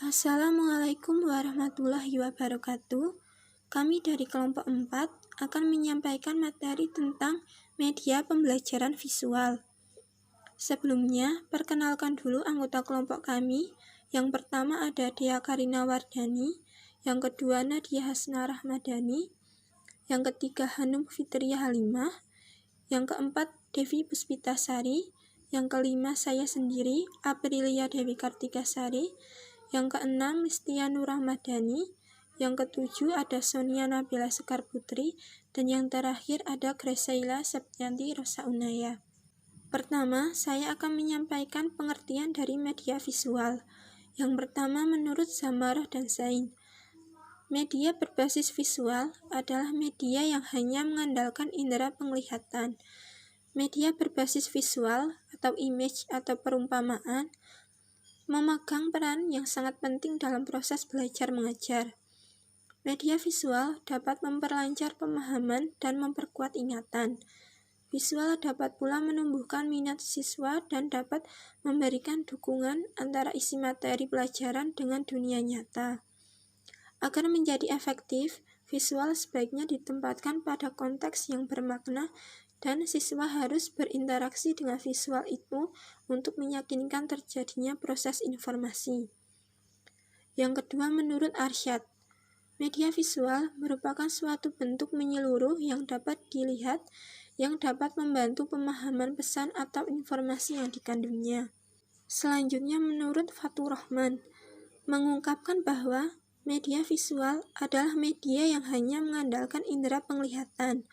Assalamualaikum warahmatullahi wabarakatuh. Kami dari kelompok 4 akan menyampaikan materi tentang media pembelajaran visual. Sebelumnya, perkenalkan dulu anggota kelompok kami. Yang pertama ada Dea Karina Wardani, yang kedua Nadia Hasna Rahmadani, yang ketiga Hanum Fitria Halimah, yang keempat Devi Puspitasari, yang kelima saya sendiri, Aprilia Dewi Kartikasari, yang keenam Listia Nur Rahmadani, yang ketujuh ada Sonia Nabila Sekar Putri, dan yang terakhir ada Graciela Septianti Rosa Unaya. Pertama, saya akan menyampaikan pengertian dari media visual. Yang pertama, menurut Zamarah dan Zain, media berbasis visual adalah media yang hanya mengandalkan indera penglihatan. Media berbasis visual atau image atau perumpamaan memegang peran yang sangat penting dalam proses belajar mengajar. Media visual dapat memperlancar pemahaman dan memperkuat ingatan. Visual dapat pula menumbuhkan minat siswa dan dapat memberikan dukungan antara isi materi pelajaran dengan dunia nyata. Agar menjadi efektif, visual sebaiknya ditempatkan pada konteks yang bermakna dan siswa harus berinteraksi dengan visual itu untuk meyakinkan terjadinya proses informasi. Yang kedua, menurut Arsyad, media visual merupakan suatu bentuk menyeluruh yang dapat dilihat yang dapat membantu pemahaman pesan atau informasi yang dikandungnya. Selanjutnya, menurut Fatur Rahman, mengungkapkan bahwa media visual adalah media yang hanya mengandalkan indera penglihatan.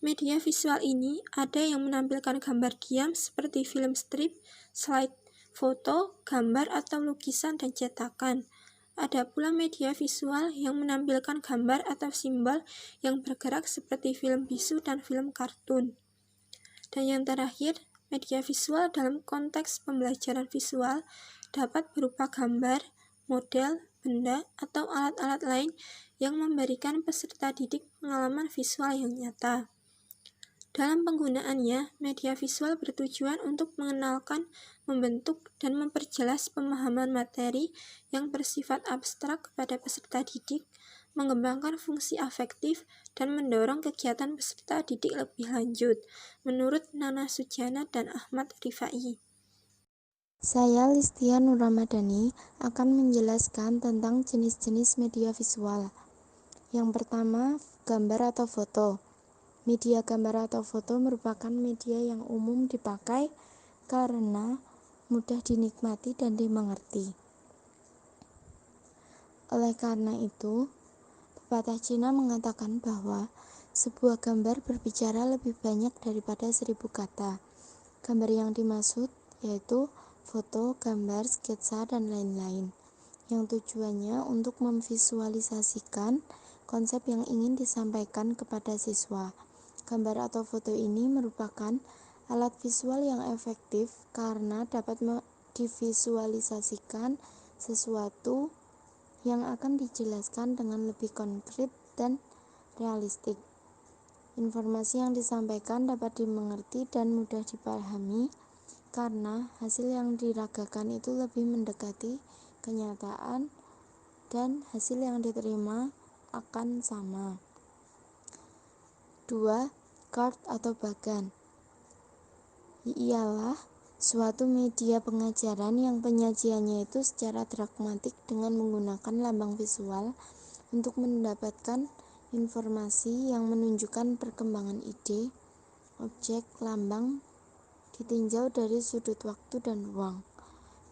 Media visual ini ada yang menampilkan gambar diam seperti film strip, slide foto, gambar atau lukisan dan cetakan. Ada pula media visual yang menampilkan gambar atau simbol yang bergerak seperti film bisu dan film kartun. Dan yang terakhir, media visual dalam konteks pembelajaran visual dapat berupa gambar, model, benda, atau alat-alat lain yang memberikan peserta didik pengalaman visual yang nyata. Dalam penggunaannya, media visual bertujuan untuk mengenalkan, membentuk, dan memperjelas pemahaman materi yang bersifat abstrak kepada peserta didik, mengembangkan fungsi afektif, dan mendorong kegiatan peserta didik lebih lanjut, menurut Nana Sujana dan Ahmad Rifai. Saya Listia Nur Rahmadani akan menjelaskan tentang jenis-jenis media visual. Yang pertama, gambar atau foto. Media gambar atau foto merupakan media yang umum dipakai karena mudah dinikmati dan dimengerti. Oleh karena itu, pepatah Cina mengatakan bahwa sebuah gambar berbicara lebih banyak daripada 1000 kata. Gambar yang dimaksud yaitu foto, gambar, sketsa, dan lain-lain, yang tujuannya untuk memvisualisasikan konsep yang ingin disampaikan kepada siswa. Gambar atau foto ini merupakan alat visual yang efektif karena dapat divisualisasikan sesuatu yang akan dijelaskan dengan lebih konkret dan realistik. Informasi yang disampaikan dapat dimengerti dan mudah dipahami karena hasil yang diragakan itu lebih mendekati kenyataan dan hasil yang diterima akan sama. 2. Card atau bagan ialah suatu media pengajaran yang penyajiannya itu secara dramatik dengan menggunakan lambang visual untuk mendapatkan informasi yang menunjukkan perkembangan ide, objek, lambang ditinjau dari sudut waktu dan ruang.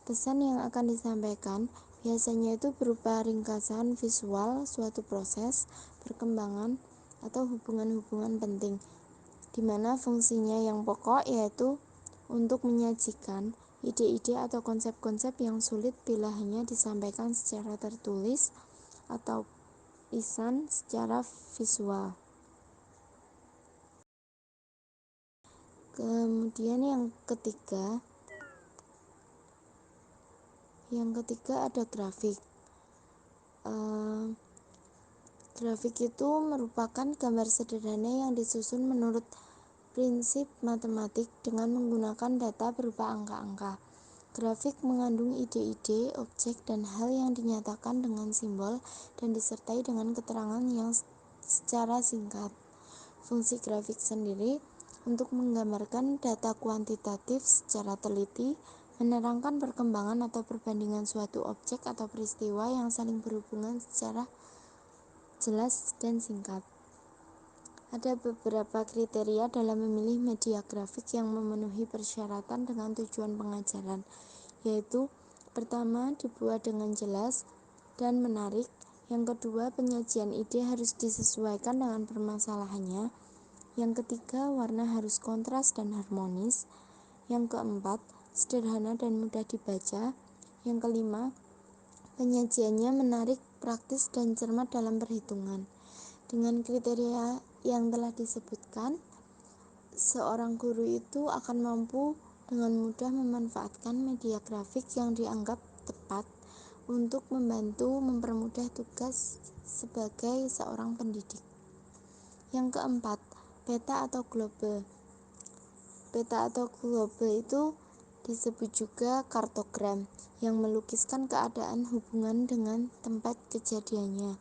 Pesan yang akan disampaikan biasanya itu berupa ringkasan visual suatu proses, perkembangan, atau hubungan-hubungan penting, di mana fungsinya yang pokok yaitu untuk menyajikan ide-ide atau konsep-konsep yang sulit bila hanya disampaikan secara tertulis atau lisan secara visual. Kemudian yang ketiga ada grafik. Grafik itu merupakan gambar sederhana yang disusun menurut prinsip matematik dengan menggunakan data berupa angka-angka. Grafik mengandung ide-ide, objek, dan hal yang dinyatakan dengan simbol dan disertai dengan keterangan yang secara singkat. Fungsi grafik sendiri untuk menggambarkan data kuantitatif secara teliti, menerangkan perkembangan atau perbandingan suatu objek atau peristiwa yang saling berhubungan secara jelas dan singkat. Ada beberapa kriteria dalam memilih media grafik yang memenuhi persyaratan dengan tujuan pengajaran, yaitu pertama, dibuat dengan jelas dan menarik. Yang kedua, penyajian ide harus disesuaikan dengan permasalahannya. Yang ketiga, warna harus kontras dan harmonis. Yang keempat, sederhana dan mudah dibaca. Yang kelima, penyajiannya menarik, praktis, dan cermat dalam perhitungan. Dengan kriteria yang telah disebutkan, seorang guru itu akan mampu dengan mudah memanfaatkan media grafik yang dianggap tepat untuk membantu mempermudah tugas sebagai seorang pendidik. Yang keempat, peta atau globe. Peta atau globe itu disebut juga kartogram yang melukiskan keadaan hubungan dengan tempat kejadiannya.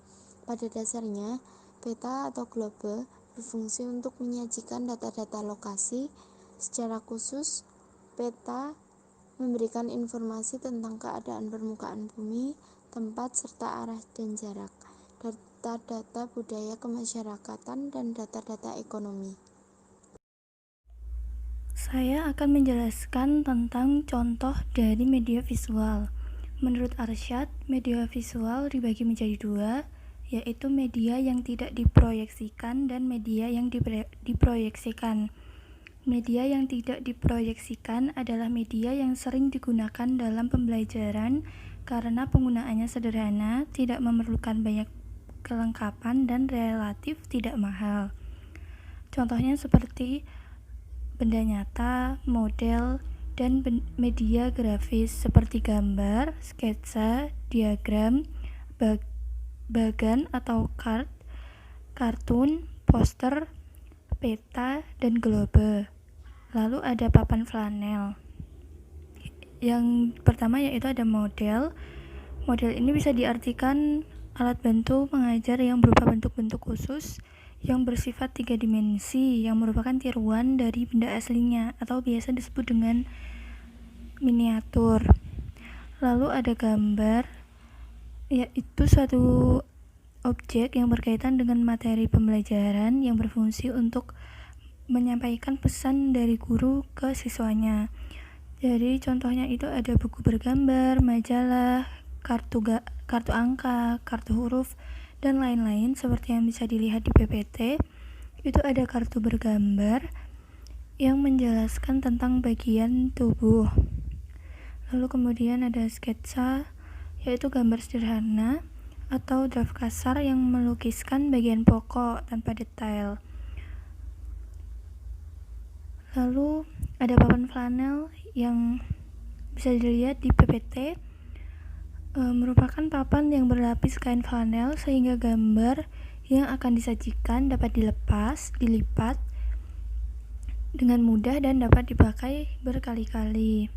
Pada dasarnya, peta atau globe berfungsi untuk menyajikan data-data lokasi. Secara khusus, peta memberikan informasi tentang keadaan permukaan bumi, tempat, serta arah dan jarak, data-data budaya kemasyarakatan, dan data-data ekonomi. Saya akan menjelaskan tentang contoh dari media visual. Menurut Arsyad, media visual dibagi menjadi dua, yaitu media yang tidak diproyeksikan dan media yang diproyeksikan. Media yang tidak diproyeksikan adalah media yang sering digunakan dalam pembelajaran karena penggunaannya sederhana, tidak memerlukan banyak kelengkapan, dan relatif tidak mahal. Contohnya seperti benda nyata, model, dan media grafis seperti gambar, sketsa, diagram, bagan atau kartun, poster, peta, dan globe. Lalu ada papan flanel. Yang pertama yaitu ada model. Model ini bisa diartikan alat bantu mengajar yang berupa bentuk-bentuk khusus yang bersifat 3 dimensi yang merupakan tiruan dari benda aslinya atau biasa disebut dengan miniatur. Lalu ada gambar, yaitu suatu objek yang berkaitan dengan materi pembelajaran yang berfungsi untuk menyampaikan pesan dari guru ke siswanya. Jadi contohnya itu ada buku bergambar, majalah, kartu angka, kartu huruf, dan lain-lain seperti yang bisa dilihat di PPT. Itu ada kartu bergambar yang menjelaskan tentang bagian tubuh. Lalu kemudian ada sketsa, yaitu gambar sederhana atau draft kasar yang melukiskan bagian pokok tanpa detail. Lalu ada papan flanel yang bisa dilihat di PPT, merupakan papan yang berlapis kain flanel sehingga gambar yang akan disajikan dapat dilepas, dilipat dengan mudah dan dapat dipakai berkali-kali.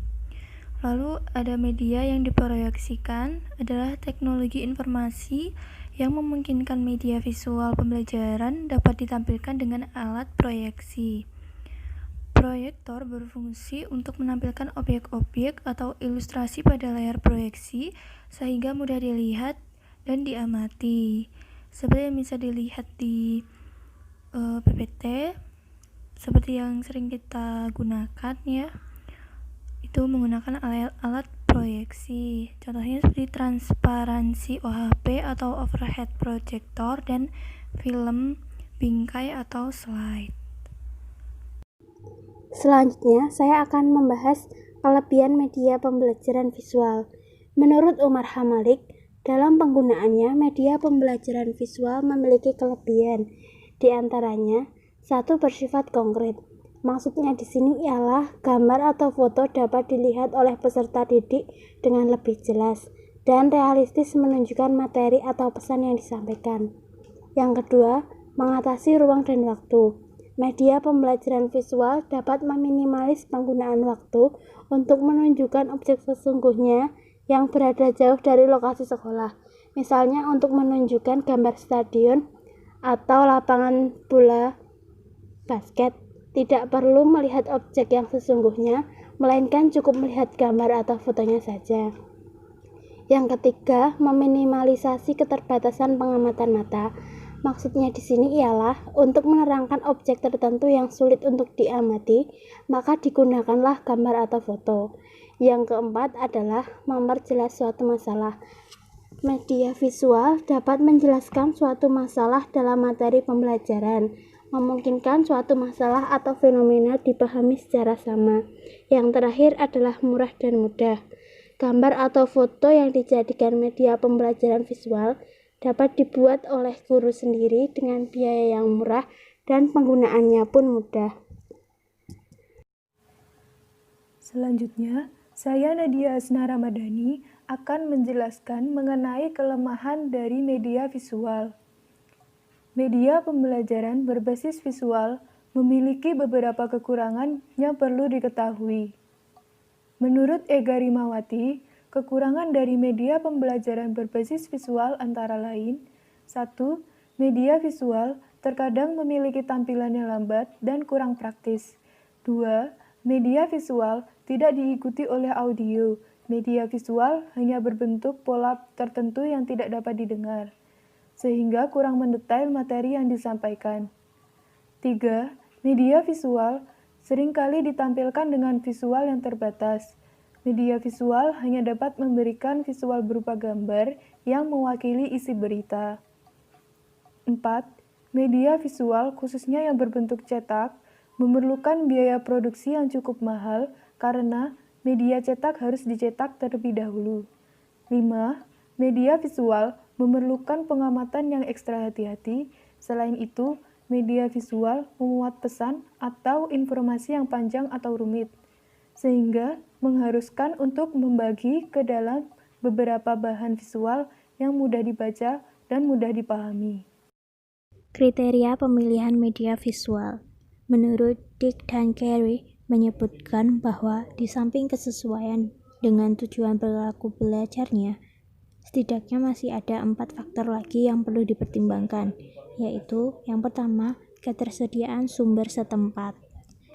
Lalu ada media yang diproyeksikan adalah teknologi informasi yang memungkinkan media visual pembelajaran dapat ditampilkan dengan alat proyeksi. Proyektor berfungsi untuk menampilkan objek-objek atau ilustrasi pada layar proyeksi sehingga mudah dilihat dan diamati. Seperti yang bisa dilihat di PPT, seperti yang sering kita gunakan ya, itu menggunakan alat proyeksi. Contohnya seperti transparansi OHP atau overhead projector dan film bingkai atau slide. Selanjutnya, saya akan membahas kelebihan media pembelajaran visual. Menurut Umar Hamalik, dalam penggunaannya, media pembelajaran visual memiliki kelebihan. Di antaranya, satu, bersifat konkret. Maksudnya di sini ialah gambar atau foto dapat dilihat oleh peserta didik dengan lebih jelas dan realistis menunjukkan materi atau pesan yang disampaikan. Yang kedua, mengatasi ruang dan waktu. Media pembelajaran visual dapat meminimalis penggunaan waktu untuk menunjukkan objek sesungguhnya yang berada jauh dari lokasi sekolah. Misalnya untuk menunjukkan gambar stadion atau lapangan bola basket. Tidak perlu melihat objek yang sesungguhnya, melainkan cukup melihat gambar atau fotonya saja. Yang ketiga, meminimalisasi keterbatasan pengamatan mata. Maksudnya di sini ialah untuk menerangkan objek tertentu yang sulit untuk diamati, maka digunakanlah gambar atau foto. Yang keempat adalah memperjelas suatu masalah. Media visual dapat menjelaskan suatu masalah dalam materi pembelajaran, memungkinkan suatu masalah atau fenomena dipahami secara sama. Yang terakhir adalah murah dan mudah. Gambar atau foto yang dijadikan media pembelajaran visual dapat dibuat oleh guru sendiri dengan biaya yang murah dan penggunaannya pun mudah. Selanjutnya, saya Nadia Asna Ramadhani akan menjelaskan mengenai kelemahan dari media visual. Media pembelajaran berbasis visual memiliki beberapa kekurangan yang perlu diketahui. Menurut Ega Rimawati, kekurangan dari media pembelajaran berbasis visual antara lain: 1. Media visual terkadang memiliki tampilan yang lambat dan kurang praktis. 2. Media visual tidak diikuti oleh audio. Media visual hanya berbentuk pola tertentu yang tidak dapat didengar, sehingga kurang mendetail materi yang disampaikan. 3. Media visual seringkali ditampilkan dengan visual yang terbatas. Media visual hanya dapat memberikan visual berupa gambar yang mewakili isi berita. 4. Media visual, khususnya yang berbentuk cetak, memerlukan biaya produksi yang cukup mahal karena media cetak harus dicetak terlebih dahulu. 5. Media visual memerlukan pengamatan yang ekstra hati-hati. Selain itu, media visual memuat pesan atau informasi yang panjang atau rumit, sehingga mengharuskan untuk membagi ke dalam beberapa bahan visual yang mudah dibaca dan mudah dipahami. Kriteria pemilihan media visual. Menurut Dick dan Carey menyebutkan bahwa di samping kesesuaian dengan tujuan perilaku belajarnya, setidaknya masih ada 4 faktor lagi yang perlu dipertimbangkan, yaitu yang pertama, ketersediaan sumber setempat.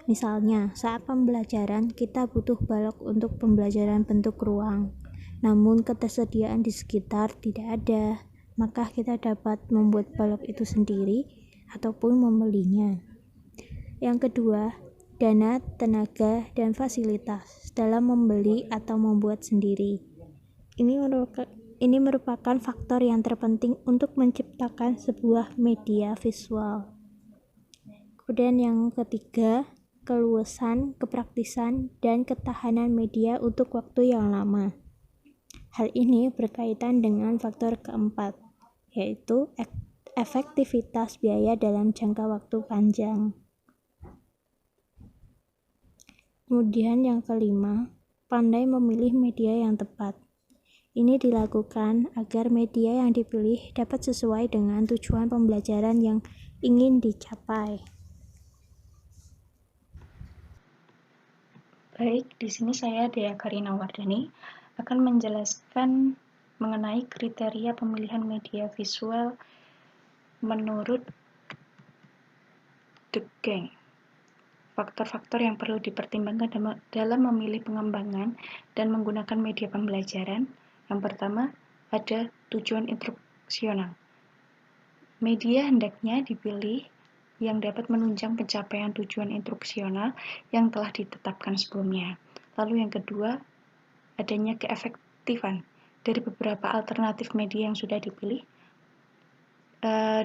Misalnya, saat pembelajaran kita butuh balok untuk pembelajaran bentuk ruang, namun ketersediaan di sekitar tidak ada, maka kita dapat membuat balok itu sendiri ataupun membelinya. Yang kedua, dana, tenaga, dan fasilitas dalam membeli atau membuat sendiri. Ini merupakan faktor yang terpenting untuk menciptakan sebuah media visual. Kemudian yang ketiga, keluasan, kepraktisan, dan ketahanan media untuk waktu yang lama. Hal ini berkaitan dengan faktor keempat, yaitu efektivitas biaya dalam jangka waktu panjang. Kemudian yang kelima, pandai memilih media yang tepat. Ini dilakukan agar media yang dipilih dapat sesuai dengan tujuan pembelajaran yang ingin dicapai. Baik, di sini saya Dea Karina Wardani akan menjelaskan mengenai kriteria pemilihan media visual menurut The Gang. Faktor-faktor yang perlu dipertimbangkan dalam memilih pengembangan dan menggunakan media pembelajaran. Yang pertama, ada tujuan instruksional. Media hendaknya dipilih yang dapat menunjang pencapaian tujuan instruksional yang telah ditetapkan sebelumnya. Lalu yang kedua, adanya keefektifan. Dari beberapa alternatif media yang sudah dipilih,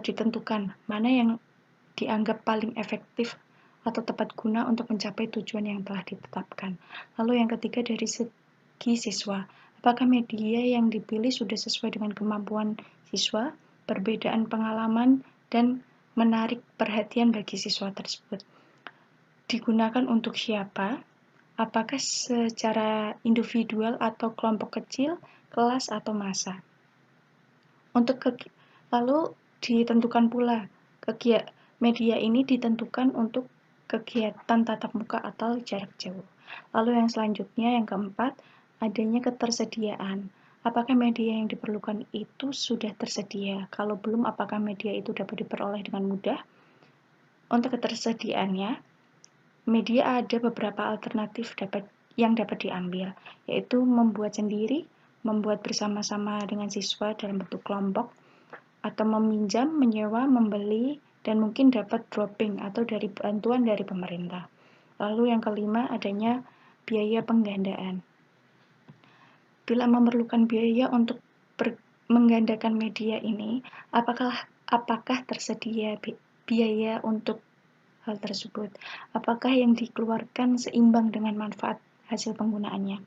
ditentukan mana yang dianggap paling efektif atau tepat guna untuk mencapai tujuan yang telah ditetapkan. Lalu yang ketiga, dari segi siswa, apakah media yang dipilih sudah sesuai dengan kemampuan siswa, perbedaan pengalaman, dan menarik perhatian bagi siswa tersebut. Digunakan untuk siapa? Apakah secara individual atau kelompok kecil, kelas atau massa? Lalu ditentukan pula Media ini ditentukan untuk kegiatan tatap muka atau jarak jauh. Lalu yang selanjutnya, yang keempat, adanya ketersediaan. Apakah media yang diperlukan itu sudah tersedia? Kalau belum, apakah media itu dapat diperoleh dengan mudah? Untuk ketersediaannya, media ada beberapa alternatif yang dapat diambil, yaitu membuat sendiri, membuat bersama-sama dengan siswa dalam bentuk kelompok, atau meminjam, menyewa, membeli, dan mungkin dapat dropping atau dari bantuan dari pemerintah. Lalu yang kelima, adanya biaya penggandaan. Bila memerlukan biaya untuk menggandakan media ini, apakah tersedia biaya untuk hal tersebut? Apakah yang dikeluarkan seimbang dengan manfaat hasil penggunaannya?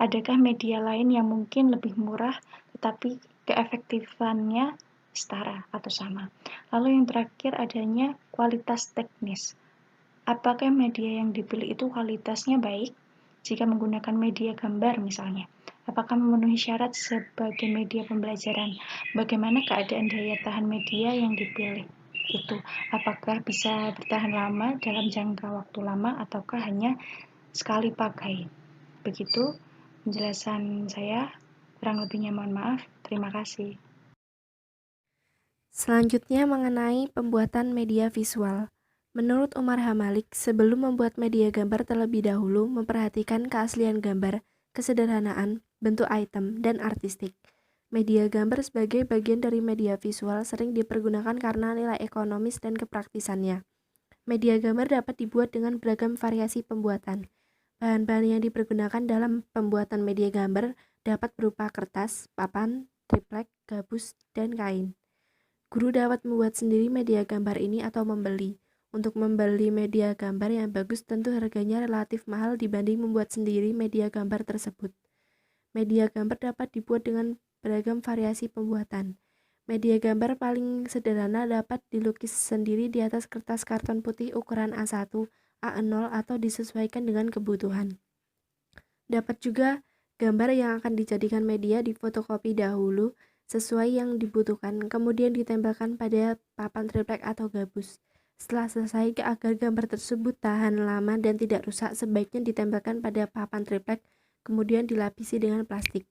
Adakah media lain yang mungkin lebih murah tetapi keefektifannya setara atau sama? Lalu yang terakhir, adanya kualitas teknis. Apakah media yang dipilih itu kualitasnya baik? Jika menggunakan media gambar misalnya, apakah memenuhi syarat sebagai media pembelajaran? Bagaimana keadaan daya tahan media yang dipilih itu? Apakah bisa bertahan lama dalam jangka waktu lama ataukah hanya sekali pakai? Begitu penjelasan saya, kurang lebihnya mohon maaf. Terima kasih. Selanjutnya mengenai pembuatan media visual. Menurut Umar Hamalik, sebelum membuat media gambar terlebih dahulu memperhatikan keaslian gambar, kesederhanaan, bentuk item, dan artistik. Media gambar sebagai bagian dari media visual sering dipergunakan karena nilai ekonomis dan kepraktisannya. Media gambar dapat dibuat dengan beragam variasi pembuatan. Bahan-bahan yang dipergunakan dalam pembuatan media gambar dapat berupa kertas, papan, triplek, gabus, dan kain. Guru dapat membuat sendiri media gambar ini atau membeli. Untuk membeli media gambar yang bagus tentu harganya relatif mahal dibanding membuat sendiri media gambar tersebut. Media gambar dapat dibuat dengan beragam variasi pembuatan. Media gambar paling sederhana dapat dilukis sendiri di atas kertas karton putih ukuran A1, A0 atau disesuaikan dengan kebutuhan. Dapat juga gambar yang akan dijadikan media difotokopi dahulu sesuai yang dibutuhkan, kemudian ditempelkan pada papan triplek atau gabus. Setelah selesai, agar gambar tersebut tahan lama dan tidak rusak, sebaiknya ditempelkan pada papan triplek, kemudian dilapisi dengan plastik.